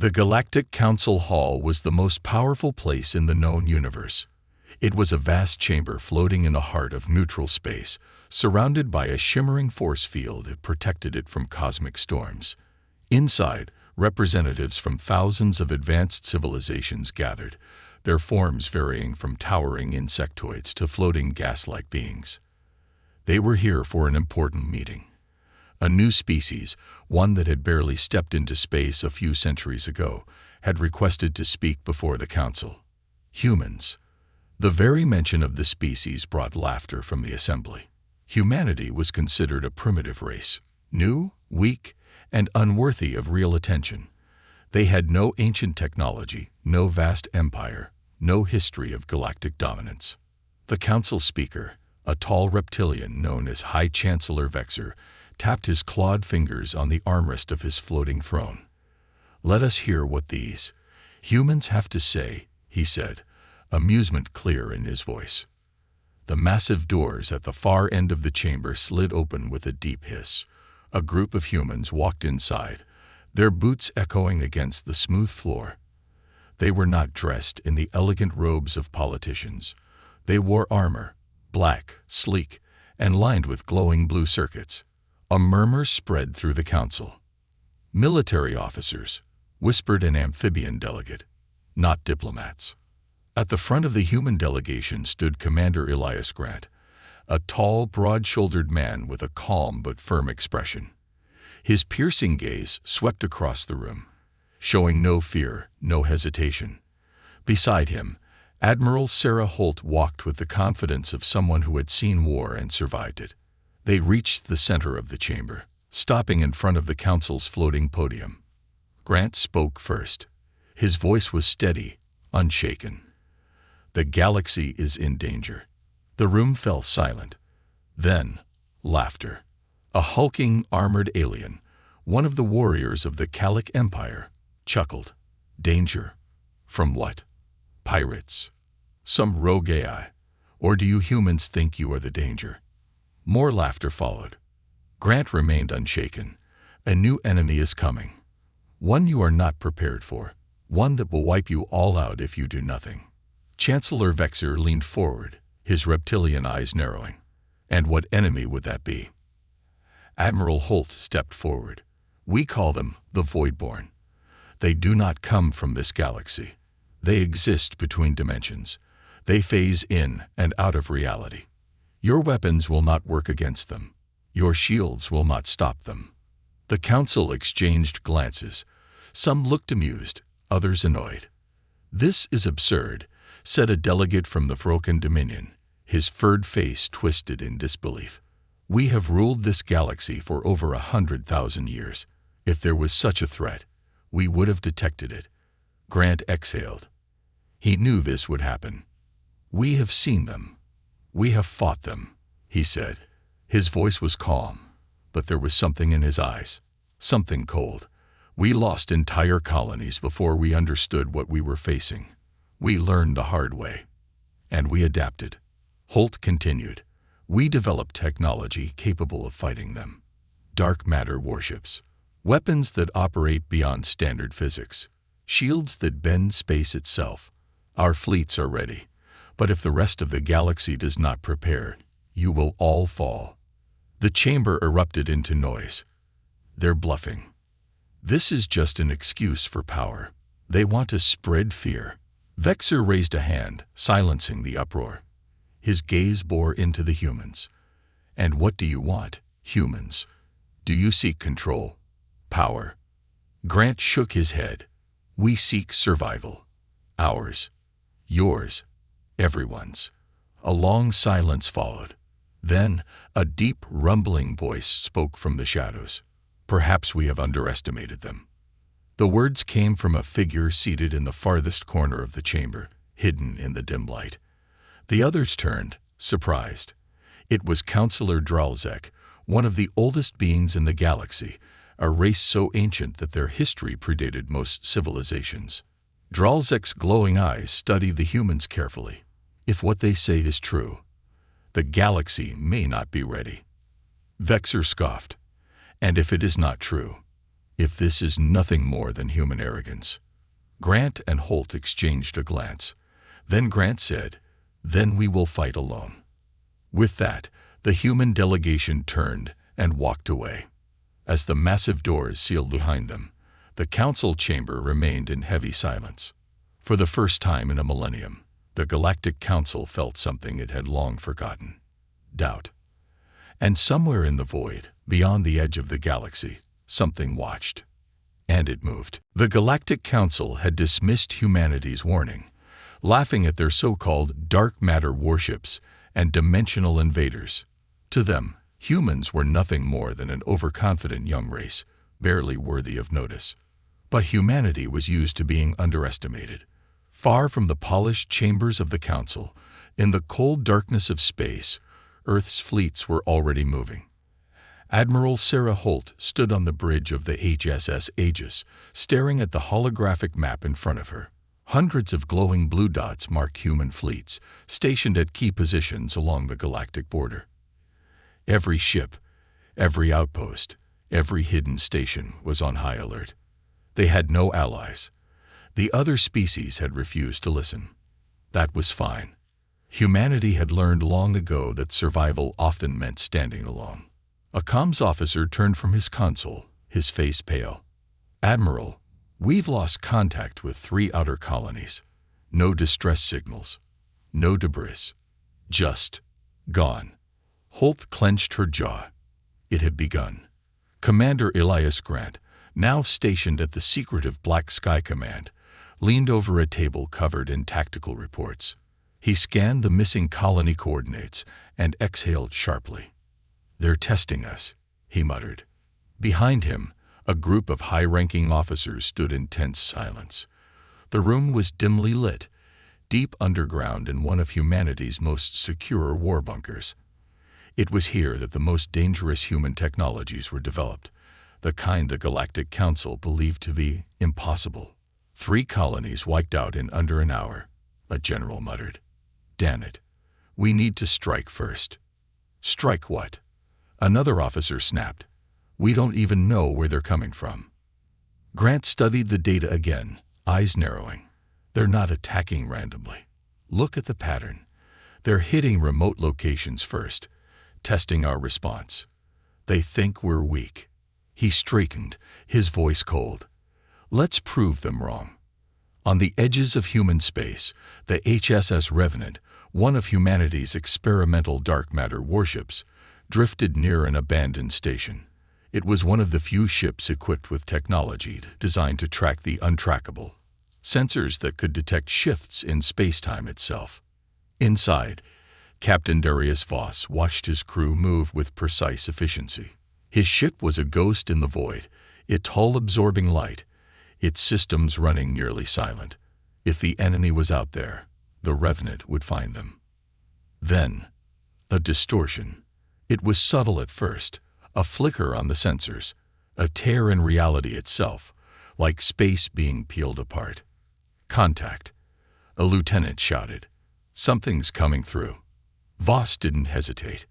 The Galactic Council Hall was the most powerful place in the known universe. It was a vast chamber floating in the heart of neutral space, surrounded by a shimmering force field that protected it from cosmic storms. Inside, representatives from thousands of advanced civilizations gathered, their forms varying from towering insectoids to floating gas-like beings. They were here for an important meeting. A new species, one that had barely stepped into space a few centuries ago, had requested to speak before the council. Humans. The very mention of the species brought laughter from the assembly. Humanity was considered a primitive race, new, weak, and unworthy of real attention. They had no ancient technology, no vast empire, no history of galactic dominance. The council speaker, a tall reptilian known as High Chancellor Vexer, tapped his clawed fingers on the armrest of his floating throne. "Let us hear what these humans have to say," he said, amusement clear in his voice. The massive doors at the far end of the chamber slid open with a deep hiss. A group of humans walked inside, their boots echoing against the smooth floor. They were not dressed in the elegant robes of politicians. They wore armor, black, sleek, and lined with glowing blue circuits. A murmur spread through the council. "Military officers," whispered an amphibian delegate, "not diplomats." At the front of the human delegation stood Commander Elias Grant, a tall, broad-shouldered man with a calm but firm expression. His piercing gaze swept across the room, showing no fear, no hesitation. Beside him, Admiral Sarah Holt walked with the confidence of someone who had seen war and survived it. They reached the center of the chamber, stopping in front of the council's floating podium. Grant spoke first. His voice was steady, unshaken. "The galaxy is in danger." The room fell silent. Then, laughter. A hulking, armored alien, one of the warriors of the Galactic Empire, chuckled. "Danger? From what? Pirates? Some rogue AI? Or do you humans think you are the danger?" More laughter followed. Grant remained unshaken. "A new enemy is coming. One you are not prepared for. One that will wipe you all out if you do nothing." Chancellor Vexer leaned forward, his reptilian eyes narrowing. "And what enemy would that be?" Admiral Holt stepped forward. "We call them the Voidborn. They do not come from this galaxy. They exist between dimensions. They phase in and out of reality. Your weapons will not work against them. Your shields will not stop them." The council exchanged glances. Some looked amused, others annoyed. "This is absurd," said a delegate from the Vroken Dominion, his furred face twisted in disbelief. "We have ruled this galaxy for over 100,000 years. If there was such a threat, we would have detected it." Grant exhaled. He knew this would happen. "We have seen them. We have fought them," he said. His voice was calm, but there was something in his eyes, something cold. "We lost entire colonies before we understood what we were facing. We learned the hard way. And we adapted." Holt continued. "We developed technology capable of fighting them. Dark matter warships, weapons that operate beyond standard physics, shields that bend space itself. Our fleets are ready. But if the rest of the galaxy does not prepare, you will all fall." The chamber erupted into noise. "They're bluffing. This is just an excuse for power. They want to spread fear." Vexer raised a hand, silencing the uproar. His gaze bore into the humans. "And what do you want, humans? Do you seek control? Power?" Grant shook his head. "We seek survival. Ours. Yours. Everyone's." A long silence followed. Then, a deep, rumbling voice spoke from the shadows. "Perhaps we have underestimated them." The words came from a figure seated in the farthest corner of the chamber, hidden in the dim light. The others turned, surprised. It was Counselor Dralzek, one of the oldest beings in the galaxy, a race so ancient that their history predated most civilizations. Dralzek's glowing eyes studied the humans carefully. "If what they say is true, the galaxy may not be ready." Vexer scoffed. "And if it is not true, If this is nothing more than human arrogance. Grant and Holt exchanged a glance. Then Grant said, "Then we will fight alone." With that, the human delegation turned and walked away. As the massive doors sealed behind them, the council chamber remained in heavy silence. For the first time in a millennium, the Galactic Council felt something it had long forgotten: doubt. And somewhere in the void, beyond the edge of the galaxy, something watched. And it moved. The Galactic Council had dismissed humanity's warning, laughing at their so-called dark matter warships and dimensional invaders. To them, humans were nothing more than an overconfident young race, barely worthy of notice. But humanity was used to being underestimated. Far from the polished chambers of the Council, in the cold darkness of space, Earth's fleets were already moving. Admiral Sarah Holt stood on the bridge of the HSS Aegis, staring at the holographic map in front of her. Hundreds of glowing blue dots marked human fleets, stationed at key positions along the galactic border. Every ship, every outpost, every hidden station was on high alert. They had no allies. The other species had refused to listen. That was fine. Humanity had learned long ago that survival often meant standing alone. A comms officer turned from his console, his face pale. "Admiral, we've lost contact with 3 outer colonies. No distress signals. No debris. Just gone." Holt clenched her jaw. It had begun. Commander Elias Grant, now stationed at the secretive Black Sky Command, leaned over a table covered in tactical reports. He scanned the missing colony coordinates and exhaled sharply. "They're testing us," he muttered. Behind him, a group of high-ranking officers stood in tense silence. The room was dimly lit, deep underground in one of humanity's most secure war bunkers. It was here that the most dangerous human technologies were developed, the kind the Galactic Council believed to be impossible. 3 colonies wiped out in under an hour, a general muttered. "Damn it. We need to strike first." "Strike what?" Another officer snapped. "We don't even know where they're coming from." Grant studied the data again, eyes narrowing. "They're not attacking randomly. Look at the pattern. They're hitting remote locations first, testing our response. They think we're weak." He straightened, his voice cold. "Let's prove them wrong." On the edges of human space, the HSS Revenant, one of humanity's experimental dark matter warships, drifted near an abandoned station. It was one of the few ships equipped with technology designed to track the untrackable, sensors that could detect shifts in space-time itself. Inside, Captain Darius Voss watched his crew move with precise efficiency. His ship was a ghost in the void, its hull absorbing light, its systems running nearly silent. If the enemy was out there, the Revenant would find them. Then, a distortion. It was subtle at first, a flicker on the sensors, a tear in reality itself, like space being peeled apart. "Contact," a lieutenant shouted. "Something's coming through." Voss didn't hesitate.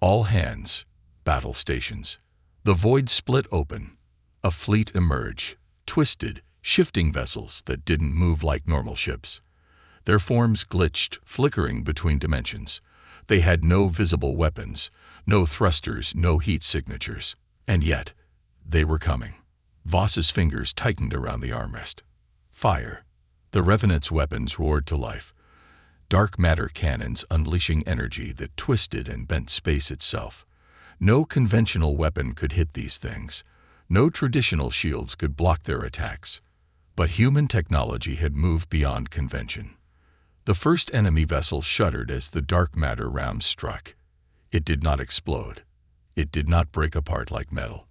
"All hands, battle stations." The void split open. A fleet emerged, twisted, shifting vessels that didn't move like normal ships. Their forms glitched, flickering between dimensions. They had no visible weapons, no thrusters, no heat signatures. And yet, they were coming. Voss's fingers tightened around the armrest. Fire. The Revenant's weapons roared to life. Dark matter cannons unleashing energy that twisted and bent space itself. No conventional weapon could hit these things. No traditional shields could block their attacks. But human technology had moved beyond convention. The first enemy vessel shuddered as the dark matter round struck. It did not explode. It did not break apart like metal.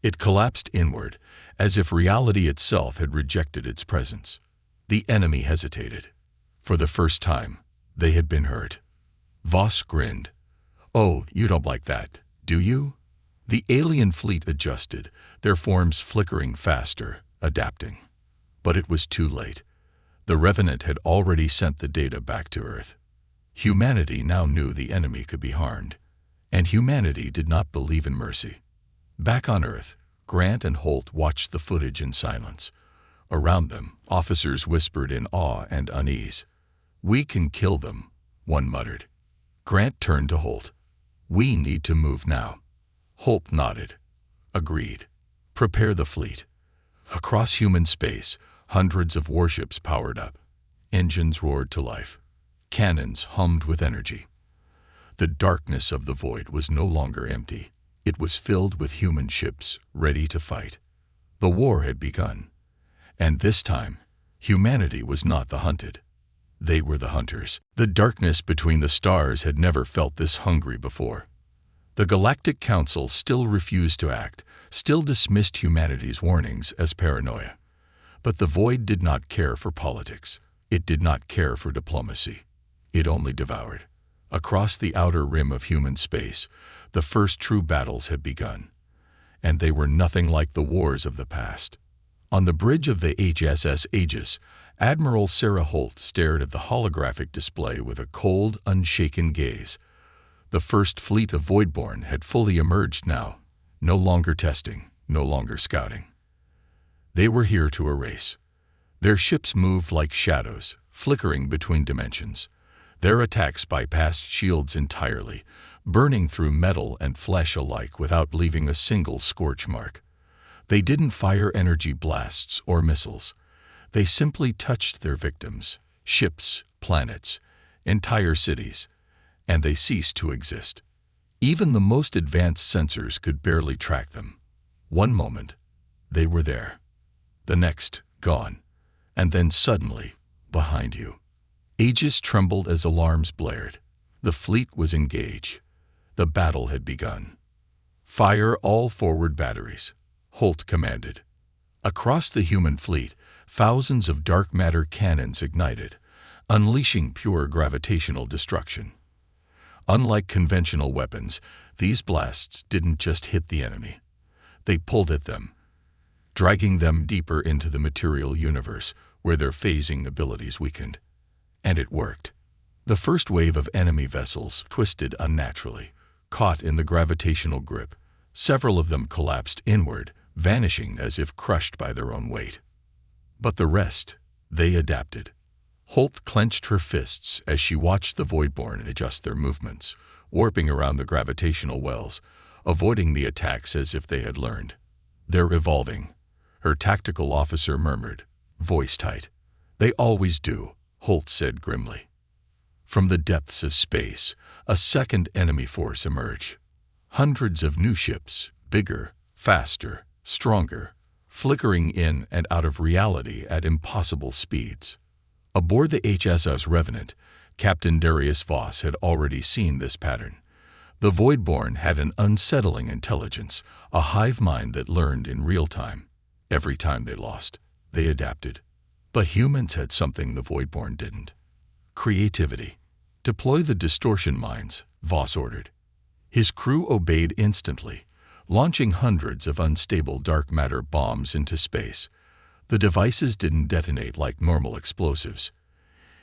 It collapsed inward, as if reality itself had rejected its presence. The enemy hesitated. For the first time, they had been hurt. Voss grinned. "Oh, you don't like that, do you?" The alien fleet adjusted, their forms flickering faster, adapting. But it was too late. The Revenant had already sent the data back to Earth. Humanity now knew the enemy could be harmed, and humanity did not believe in mercy. Back on Earth, Grant and Holt watched the footage in silence. Around them, officers whispered in awe and unease. "We can kill them," one muttered. Grant turned to Holt. "We need to move now." Holt nodded. "Agreed. Prepare the fleet." Across human space, hundreds of warships powered up. Engines roared to life. Cannons hummed with energy. The darkness of the void was no longer empty. It was filled with human ships ready to fight. The war had begun. And this time, humanity was not the hunted. They were the hunters. The darkness between the stars had never felt this hungry before. The Galactic Council still refused to act, still dismissed humanity's warnings as paranoia. But the void did not care for politics. It did not care for diplomacy. It only devoured. Across the outer rim of human space, the first true battles had begun. And they were nothing like the wars of the past. On the bridge of the HSS Aegis, Admiral Sarah Holt stared at the holographic display with a cold, unshaken gaze. The first fleet of Voidborn had fully emerged now, no longer testing, no longer scouting. They were here to erase. Their ships moved like shadows, flickering between dimensions. Their attacks bypassed shields entirely, burning through metal and flesh alike without leaving a single scorch mark. They didn't fire energy blasts or missiles. They simply touched their victims, ships, planets, entire cities, and they ceased to exist. Even the most advanced sensors could barely track them. One moment, they were there. The next, gone. And then suddenly, behind you. Aegis trembled as alarms blared. The fleet was engaged. The battle had begun. "Fire all forward batteries," Holt commanded. Across the human fleet, thousands of dark matter cannons ignited, unleashing pure gravitational destruction. Unlike conventional weapons, these blasts didn't just hit the enemy. They pulled at them, dragging them deeper into the material universe where their phasing abilities weakened. And it worked. The first wave of enemy vessels twisted unnaturally, caught in the gravitational grip. Several of them collapsed inward, vanishing as if crushed by their own weight. But the rest, they adapted. Holt clenched her fists as she watched the Voidborn adjust their movements, warping around the gravitational wells, avoiding the attacks as if they had learned. "They're evolving," her tactical officer murmured, voice tight. "They always do," Holt said grimly. From the depths of space, a second enemy force emerged. Hundreds of new ships, bigger, faster, stronger, flickering in and out of reality at impossible speeds. Aboard the HSS Revenant, Captain Darius Voss had already seen this pattern. The Voidborn had an unsettling intelligence, a hive mind that learned in real time. Every time they lost, they adapted. But humans had something the Voidborn didn't. Creativity. "Deploy the distortion mines," Voss ordered. His crew obeyed instantly, launching hundreds of unstable dark matter bombs into space. The devices didn't detonate like normal explosives.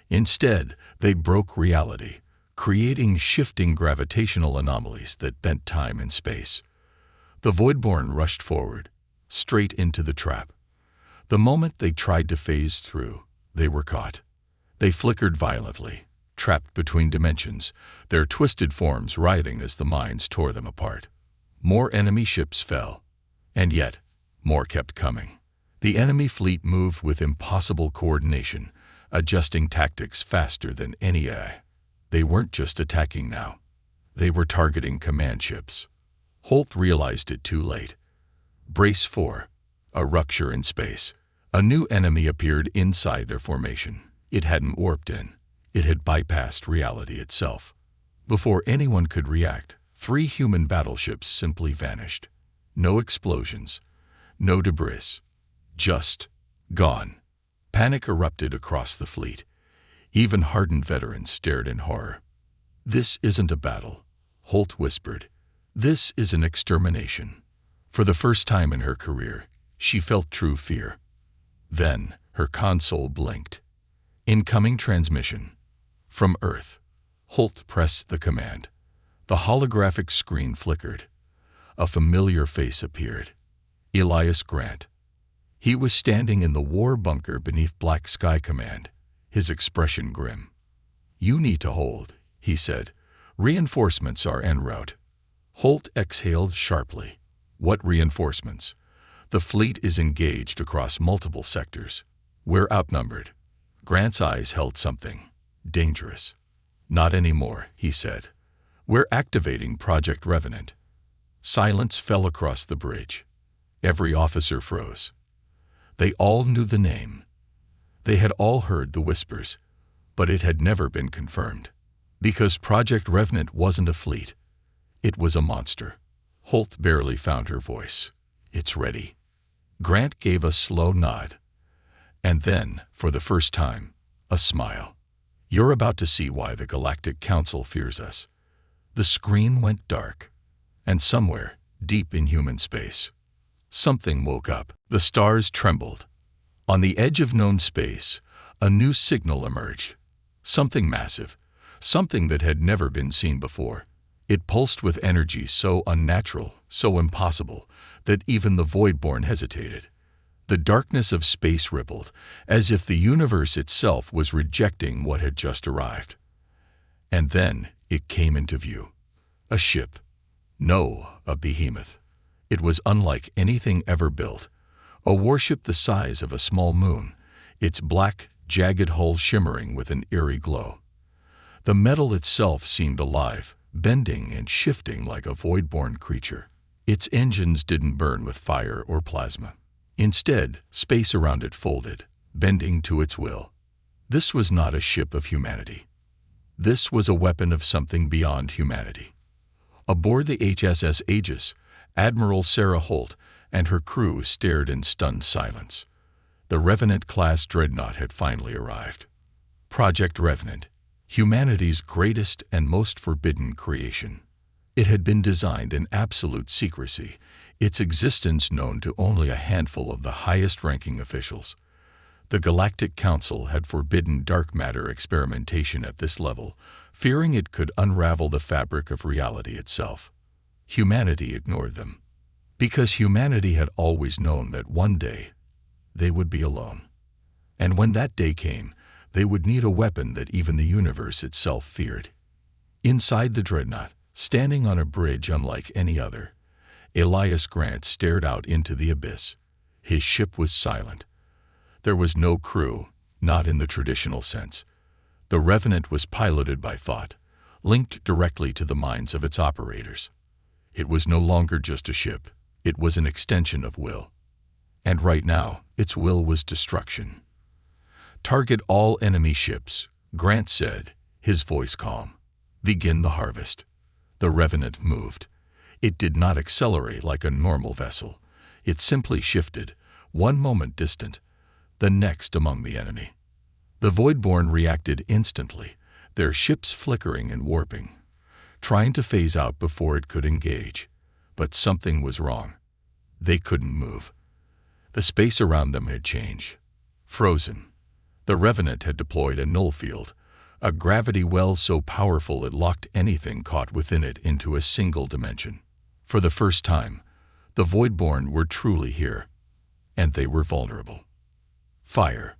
Instead, they broke reality, creating shifting gravitational anomalies that bent time and space. The Voidborn rushed forward, straight into the trap. The moment they tried to phase through, they were caught. They flickered violently, trapped between dimensions, their twisted forms writhing as the mines tore them apart. More enemy ships fell, and yet more kept coming. The enemy fleet moved with impossible coordination, adjusting tactics faster than any AI. They weren't just attacking now. They were targeting command ships. Holt realized it too late. Brace 4. A rupture in space. A new enemy appeared inside their formation. It hadn't warped in. It had bypassed reality itself. Before anyone could react, 3 human battleships simply vanished. No explosions, no debris, just gone. Panic erupted across the fleet. Even hardened veterans stared in horror. "This isn't a battle," Holt whispered. "This is an extermination." For the first time in her career, she felt true fear. Then, her console blinked. Incoming transmission. From Earth. Holt pressed the command. The holographic screen flickered. A familiar face appeared. Elias Grant. He was standing in the war bunker beneath Black Sky Command, his expression grim. "You need to hold," he said. "Reinforcements are en route." Holt exhaled sharply. "What reinforcements?" "The fleet is engaged across multiple sectors. We're outnumbered." Grant's eyes held something dangerous. "Not anymore," he said. "We're activating Project Revenant." Silence fell across the bridge. Every officer froze. They all knew the name. They had all heard the whispers, but it had never been confirmed. Because Project Revenant wasn't a fleet. It was a monster. Holt barely found her voice. "It's ready." Grant gave a slow nod. And then, for the first time, a smile. "You're about to see why the Galactic Council fears us." The screen went dark. And somewhere, deep in human space, something woke up. The stars trembled. On the edge of known space, a new signal emerged. Something massive, something that had never been seen before. It pulsed with energy so unnatural, so impossible, that even the Voidborn hesitated. The darkness of space rippled, as if the universe itself was rejecting what had just arrived. And then it came into view. A ship. No, a behemoth. It was unlike anything ever built. A warship the size of a small moon, its black, jagged hull shimmering with an eerie glow. The metal itself seemed alive, bending and shifting like a void-born creature. Its engines didn't burn with fire or plasma. Instead, space around it folded, bending to its will. This was not a ship of humanity. This was a weapon of something beyond humanity. Aboard the HSS Aegis, Admiral Sarah Holt and her crew stared in stunned silence. The Revenant-class dreadnought had finally arrived. Project Revenant, humanity's greatest and most forbidden creation. It had been designed in absolute secrecy, its existence known to only a handful of the highest-ranking officials. The Galactic Council had forbidden dark matter experimentation at this level, fearing it could unravel the fabric of reality itself. Humanity ignored them, because humanity had always known that one day they would be alone. And when that day came, they would need a weapon that even the universe itself feared. Inside the dreadnought, standing on a bridge unlike any other, Elias Grant stared out into the abyss. His ship was silent. There was no crew, not in the traditional sense. The Revenant was piloted by thought, linked directly to the minds of its operators. It was no longer just a ship. It was an extension of will. And right now, its will was destruction. "Target all enemy ships," Grant said, his voice calm. "Begin the harvest." The Revenant moved. It did not accelerate like a normal vessel. It simply shifted, one moment distant, the next among the enemy. The Voidborn reacted instantly, their ships flickering and warping, trying to phase out before it could engage. But something was wrong. They couldn't move. The space around them had changed. Frozen. The Revenant had deployed a null field, a gravity well so powerful it locked anything caught within it into a single dimension. For the first time, the Voidborn were truly here, and they were vulnerable. Fire.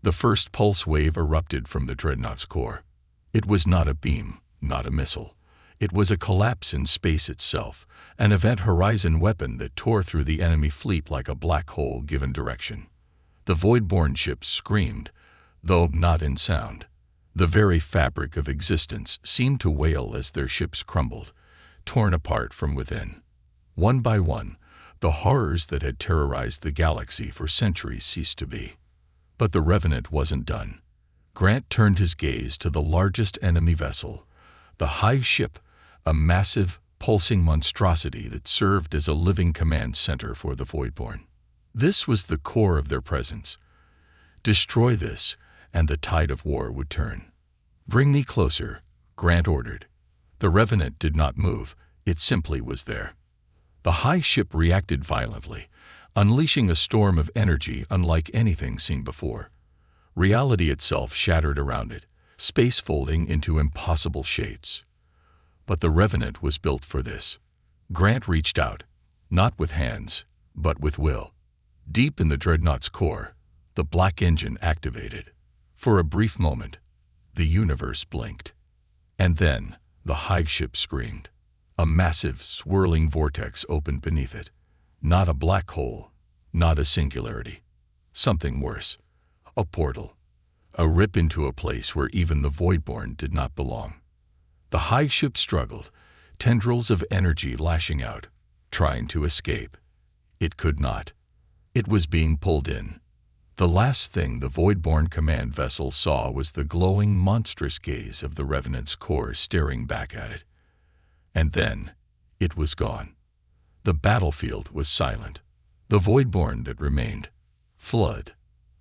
The first pulse wave erupted from the dreadnought's core. It was not a beam, not a missile. It was a collapse in space itself, an event horizon weapon that tore through the enemy fleet like a black hole given direction. The Voidborn ships screamed, though not in sound. The very fabric of existence seemed to wail as their ships crumbled, torn apart from within. One by one, the horrors that had terrorized the galaxy for centuries ceased to be. But the Revenant wasn't done. Grant turned his gaze to the largest enemy vessel, the Hive ship, a massive, pulsing monstrosity that served as a living command center for the Voidborn. This was the core of their presence. Destroy this, and the tide of war would turn. "Bring me closer," Grant ordered. The Revenant did not move, it simply was there. The Hive ship reacted violently, unleashing a storm of energy unlike anything seen before. Reality itself shattered around it, space folding into impossible shapes. But the Revenant was built for this. Grant reached out, not with hands, but with will. Deep in the dreadnought's core, the black engine activated. For a brief moment, the universe blinked. And then, the high ship screamed. A massive, swirling vortex opened beneath it. Not a black hole, not a singularity. Something worse. A portal. A rip into a place where even the Voidborn did not belong. The high ship struggled, tendrils of energy lashing out, trying to escape. It could not. It was being pulled in. The last thing the Voidborn command vessel saw was the glowing, monstrous gaze of the Revenant's core staring back at it. And then, it was gone. The battlefield was silent. The Voidborn that remained, flood.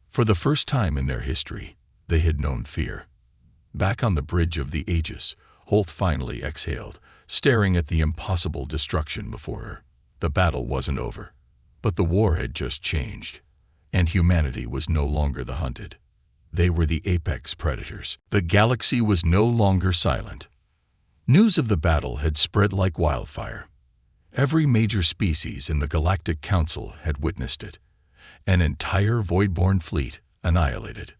For the first time in their history, they had known fear. Back on the bridge of the Aegis, Holt finally exhaled, staring at the impossible destruction before her. The battle wasn't over, but the war had just changed, and humanity was no longer the hunted. They were the apex predators. The galaxy was no longer silent. News of the battle had spread like wildfire. Every major species in the Galactic Council had witnessed it. An entire Voidborn fleet annihilated.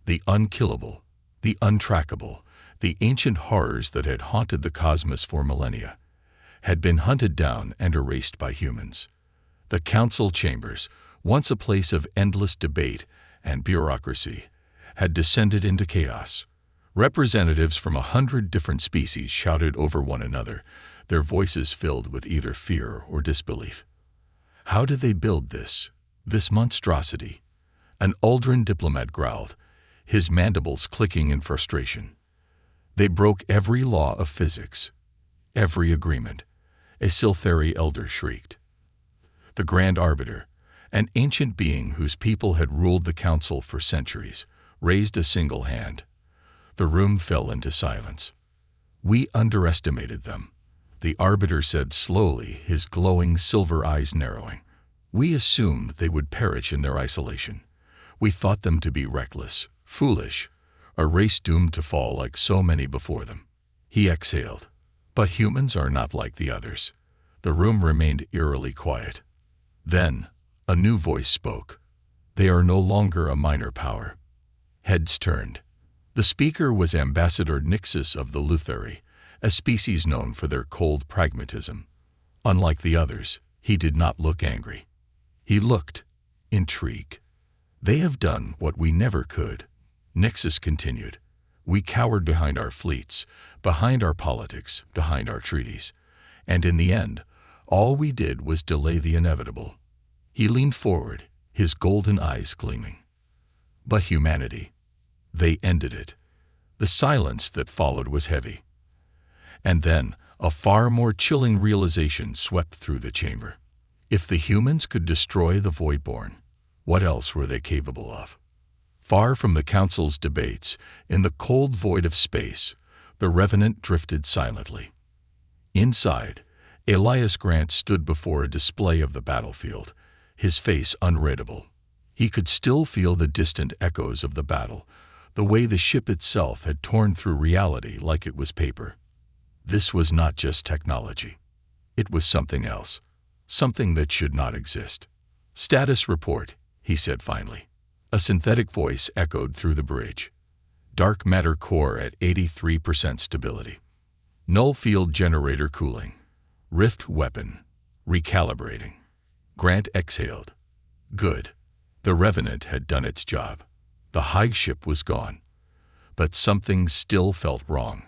The unkillable, the untrackable, the ancient horrors that had haunted the cosmos for millennia, had been hunted down and erased by humans. The council chambers, once a place of endless debate and bureaucracy, had descended into chaos. Representatives from 100 different species shouted over one another, their voices filled with either fear or disbelief. How did they build this monstrosity? An Aldrin diplomat growled, his mandibles clicking in frustration. They broke every law of physics, every agreement, a Siltheri elder shrieked. The Grand Arbiter, an ancient being whose people had ruled the council for centuries, raised a single hand. The room fell into silence. We underestimated them, the Arbiter said slowly, his glowing silver eyes narrowing. We assumed they would perish in their isolation. We thought them to be reckless, foolish, a race doomed to fall like so many before them. He exhaled. But humans are not like the others. The room remained eerily quiet. Then, a new voice spoke. They are no longer a minor power. Heads turned. The speaker was Ambassador Nixus of the Lutheri, a species known for their cold pragmatism. Unlike the others, he did not look angry. He looked intrigued. They have done what we never could, Nixus continued. We cowered behind our fleets, behind our politics, behind our treaties. And in the end, all we did was delay the inevitable. He leaned forward, his golden eyes gleaming. But humanity, they ended it. The silence that followed was heavy. And then, a far more chilling realization swept through the chamber. If the humans could destroy the Voidborn, what else were they capable of? Far from the Council's debates, in the cold void of space, the Revenant drifted silently. Inside, Elias Grant stood before a display of the battlefield, his face unreadable. He could still feel the distant echoes of the battle, the way the ship itself had torn through reality like it was paper. This was not just technology. It was something else, something that should not exist. Status report, he said finally. A synthetic voice echoed through the bridge. Dark matter core at 83% stability. Null field generator cooling. Rift weapon. Recalibrating. Grant exhaled. Good. The Revenant had done its job. The high ship was gone. But something still felt wrong.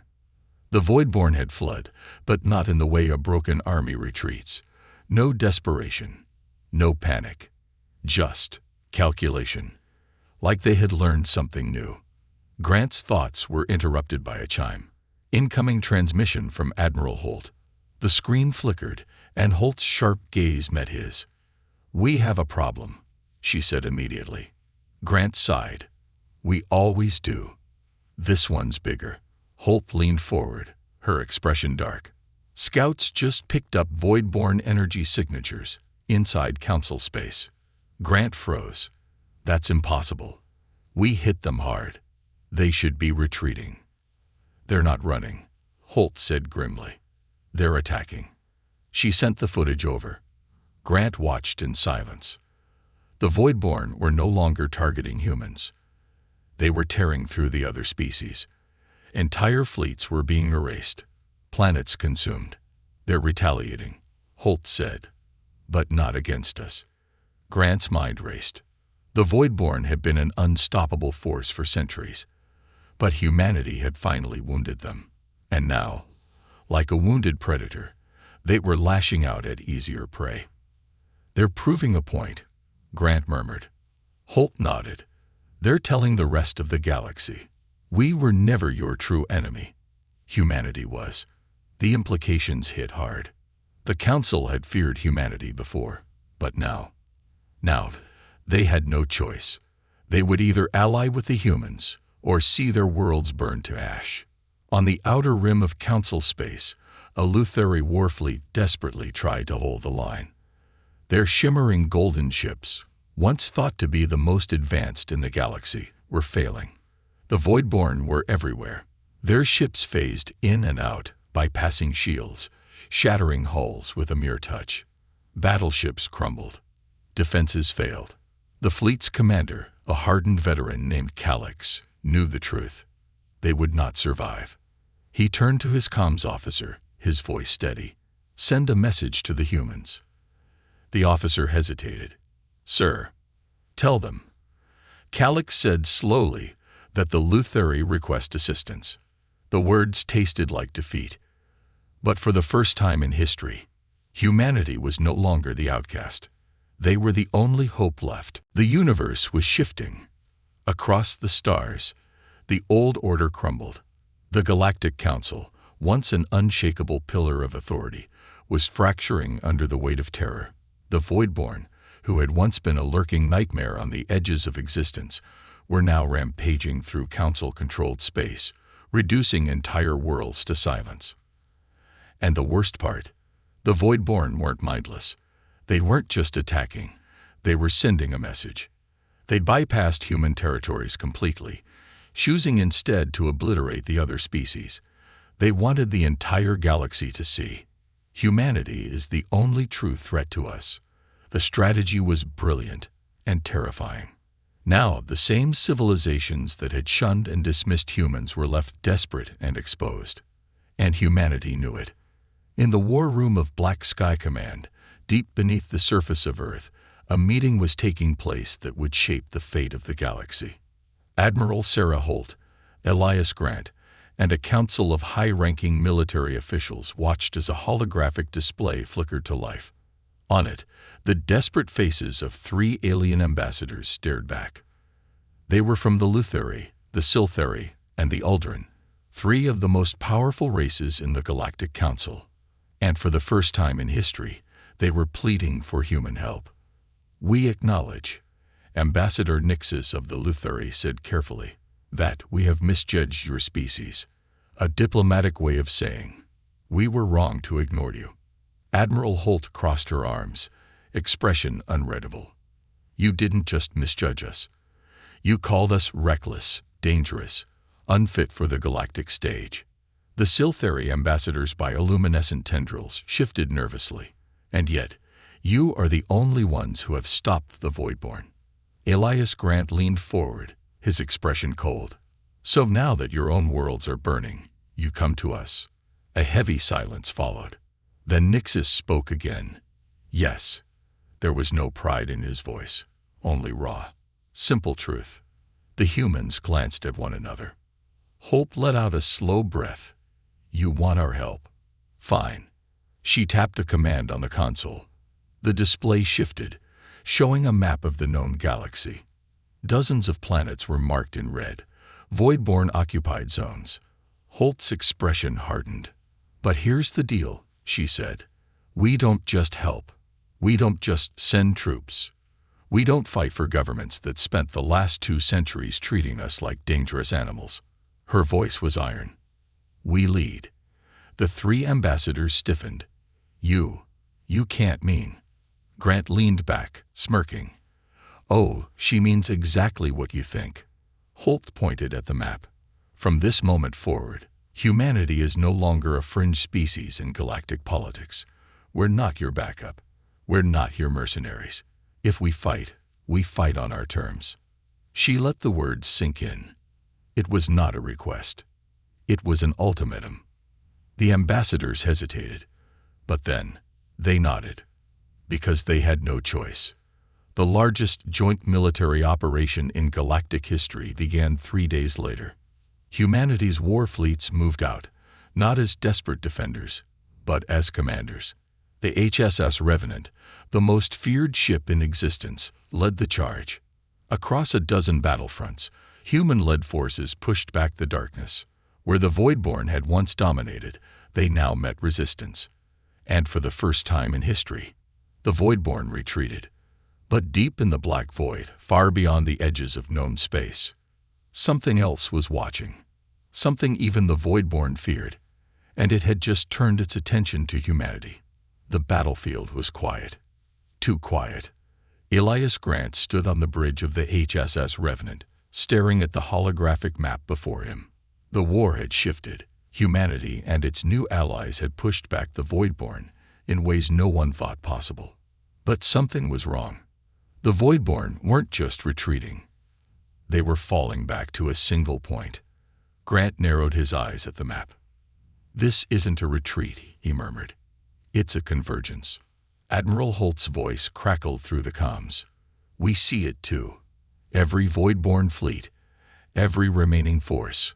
The Voidborn had fled, but not in the way a broken army retreats. No desperation. No panic. Just calculation. Like they had learned something new. Grant's thoughts were interrupted by a chime. Incoming transmission from Admiral Holt. The screen flickered, and Holt's sharp gaze met his. "We have a problem," she said immediately. Grant sighed. "We always do. This one's bigger." Holt leaned forward, her expression dark. Scouts just picked up Voidborn energy signatures inside Council space. Grant froze. "That's impossible. We hit them hard. They should be retreating." "They're not running," Holt said grimly. "They're attacking." She sent the footage over. Grant watched in silence. The Voidborn were no longer targeting humans. They were tearing through the other species. Entire fleets were being erased, planets consumed. They're retaliating, Holt said. But not against us. Grant's mind raced. The Voidborn had been an unstoppable force for centuries. But humanity had finally wounded them. And now, like a wounded predator, they were lashing out at easier prey. They're proving a point, Grant murmured. Holt nodded. They're telling the rest of the galaxy. We were never your true enemy. Humanity was. The implications hit hard. The Council had feared humanity before, but now, they had no choice. They would either ally with the humans or see their worlds burn to ash. On the outer rim of Council space, a Lutheri warfleet desperately tried to hold the line. Their shimmering golden ships, once thought to be the most advanced in the galaxy, were failing. The Voidborn were everywhere. Their ships phased in and out, bypassing shields, shattering hulls with a mere touch. Battleships crumbled. Defenses failed. The fleet's commander, a hardened veteran named Calix, knew the truth. They would not survive. He turned to his comms officer, his voice steady. Send a message to the humans. The officer hesitated. Sir, tell them. Calix said slowly that the Lutheri request assistance. The words tasted like defeat. But for the first time in history, humanity was no longer the outcast. They were the only hope left. The universe was shifting. Across the stars, the old order crumbled. The Galactic Council, once an unshakable pillar of authority, was fracturing under the weight of terror. The Voidborn, who had once been a lurking nightmare on the edges of existence, were now rampaging through Council-controlled space, reducing entire worlds to silence. And the worst part, the Voidborn weren't mindless. They weren't just attacking, they were sending a message. They'd bypassed human territories completely, choosing instead to obliterate the other species. They wanted the entire galaxy to see. Humanity is the only true threat to us. The strategy was brilliant and terrifying. Now, the same civilizations that had shunned and dismissed humans were left desperate and exposed. And humanity knew it. In the war room of Black Sky Command, deep beneath the surface of Earth, a meeting was taking place that would shape the fate of the galaxy. Admiral Sarah Holt, Elias Grant, and a council of high-ranking military officials watched as a holographic display flickered to life. On it, the desperate faces of 3 alien ambassadors stared back. They were from the Lutheri, the Siltheri, and the Uldren, 3 of the most powerful races in the Galactic Council. And for the first time in history, they were pleading for human help. We acknowledge, Ambassador Nixus of the Lutheri said carefully, that we have misjudged your species. A diplomatic way of saying, we were wrong to ignore you. Admiral Holt crossed her arms, expression unreadable. You didn't just misjudge us. You called us reckless, dangerous, unfit for the galactic stage. The Siltheri ambassadors' bioluminescent tendrils shifted nervously. And yet, you are the only ones who have stopped the Voidborn. Elias Grant leaned forward, his expression cold. So now that your own worlds are burning, you come to us. A heavy silence followed. Then Nixus spoke again. Yes. There was no pride in his voice, only raw, simple truth. The humans glanced at one another. Hope let out a slow breath. You want our help? Fine. She tapped a command on the console. The display shifted, showing a map of the known galaxy. Dozens of planets were marked in red, Voidborn-occupied zones. Holt's expression hardened. But here's the deal, she said. We don't just help. We don't just send troops. We don't fight for governments that spent the last 2 centuries treating us like dangerous animals. Her voice was iron. We lead. The 3 ambassadors stiffened. You can't mean. Grant leaned back, smirking. Oh, she means exactly what you think. Holt pointed at the map. From this moment forward, humanity is no longer a fringe species in galactic politics. We're not your backup. We're not here mercenaries. If we fight on our terms." She let the words sink in. It was not a request. It was an ultimatum. The ambassadors hesitated, but then they nodded, because they had no choice. The largest joint military operation in galactic history began 3 days later. Humanity's war fleets moved out, not as desperate defenders, but as commanders. The HSS Revenant, the most feared ship in existence, led the charge. Across a dozen battlefronts, human-led forces pushed back the darkness. Where the Voidborn had once dominated, they now met resistance. And for the first time in history, the Voidborn retreated. But deep in the black void, far beyond the edges of known space, something else was watching. Something even the Voidborn feared, and it had just turned its attention to humanity. The battlefield was quiet. Too quiet. Elias Grant stood on the bridge of the HSS Revenant, staring at the holographic map before him. The war had shifted. Humanity and its new allies had pushed back the Voidborn in ways no one thought possible. But something was wrong. The Voidborn weren't just retreating. They were falling back to a single point. Grant narrowed his eyes at the map. "This isn't a retreat," he murmured. "It's a convergence." Admiral Holt's voice crackled through the comms. "We see it too. Every Voidborn fleet, every remaining force,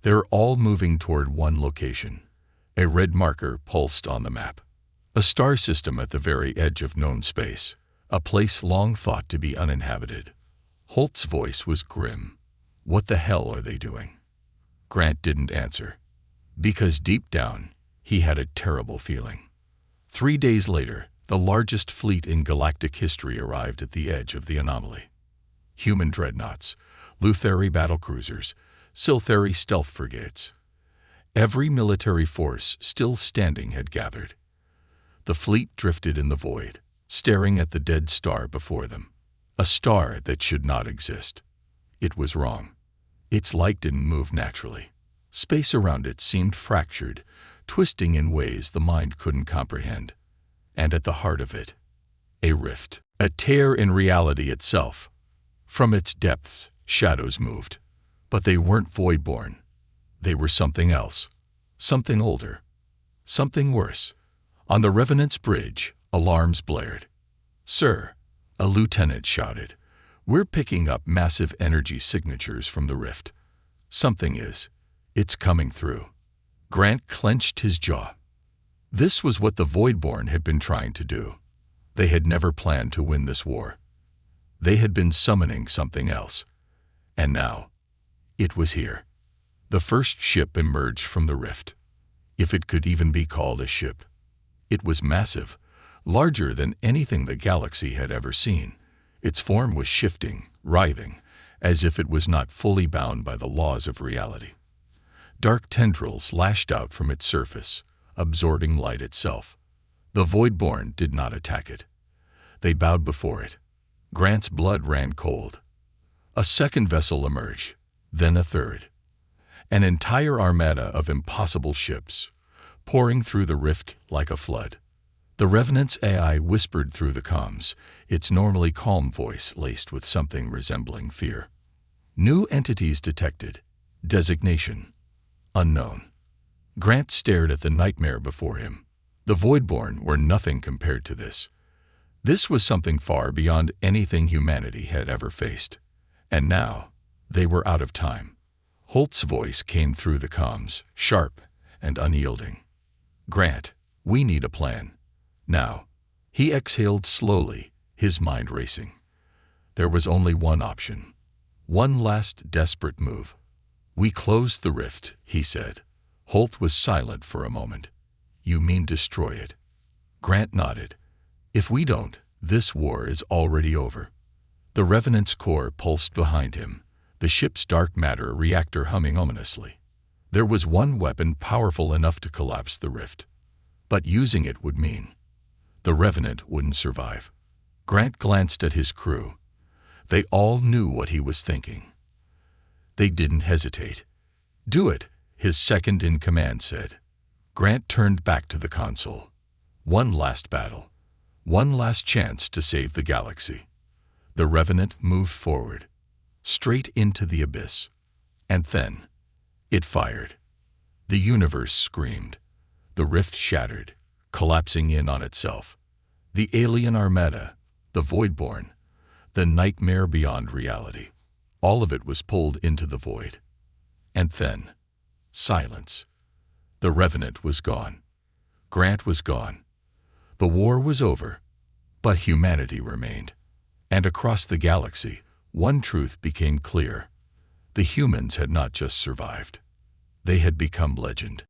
they're all moving toward one location." A red marker pulsed on the map. A star system at the very edge of known space, a place long thought to be uninhabited. Holt's voice was grim. "What the hell are they doing?" Grant didn't answer, because deep down, he had a terrible feeling. 3 days later, the largest fleet in galactic history arrived at the edge of the anomaly. Human dreadnoughts, Lutheri battlecruisers, Siltheri stealth frigates. Every military force still standing had gathered. The fleet drifted in the void, staring at the dead star before them. A star that should not exist. It was wrong. Its light didn't move naturally. Space around it seemed fractured, twisting in ways the mind couldn't comprehend. And at the heart of it, a rift, a tear in reality itself. From its depths, shadows moved. But they weren't Voidborn. They were something else. Something older. Something worse. On the Revenant's bridge, alarms blared. "Sir," a lieutenant shouted, "we're picking up massive energy signatures from the rift. It's coming through." Grant clenched his jaw. This was what the Voidborn had been trying to do. They had never planned to win this war. They had been summoning something else. And now, it was here. The first ship emerged from the rift. If it could even be called a ship. It was massive, larger than anything the galaxy had ever seen. Its form was shifting, writhing, as if it was not fully bound by the laws of reality. Dark tendrils lashed out from its surface, absorbing light itself. The Voidborn did not attack it. They bowed before it. Grant's blood ran cold. A second vessel emerged, then a third. An entire armada of impossible ships, pouring through the rift like a flood. The Revenant's AI whispered through the comms, its normally calm voice laced with something resembling fear. "New entities detected. Designation: unknown." Grant stared at the nightmare before him. The Voidborn were nothing compared to this. This was something far beyond anything humanity had ever faced. And now, they were out of time. Holt's voice came through the comms, sharp and unyielding. "Grant, we need a plan. Now." He exhaled slowly, his mind racing. There was only one option. One last desperate move. "We closed the rift," he said. Holt was silent for a moment. "You mean destroy it?" Grant nodded. "If we don't, this war is already over." The Revenant's core pulsed behind him, the ship's dark matter reactor humming ominously. There was one weapon powerful enough to collapse the rift. But using it would mean the Revenant wouldn't survive. Grant glanced at his crew. They all knew what he was thinking. They didn't hesitate. "Do it," his second-in-command said. Grant turned back to the console. One last battle. One last chance to save the galaxy. The Revenant moved forward, straight into the abyss. And then, it fired. The universe screamed. The rift shattered, collapsing in on itself. The alien armada, the Voidborn, the nightmare beyond reality. All of it was pulled into the void. And then, silence. The Revenant was gone. Grant was gone. The war was over, but humanity remained. And across the galaxy, one truth became clear. The humans had not just survived. They had become legend.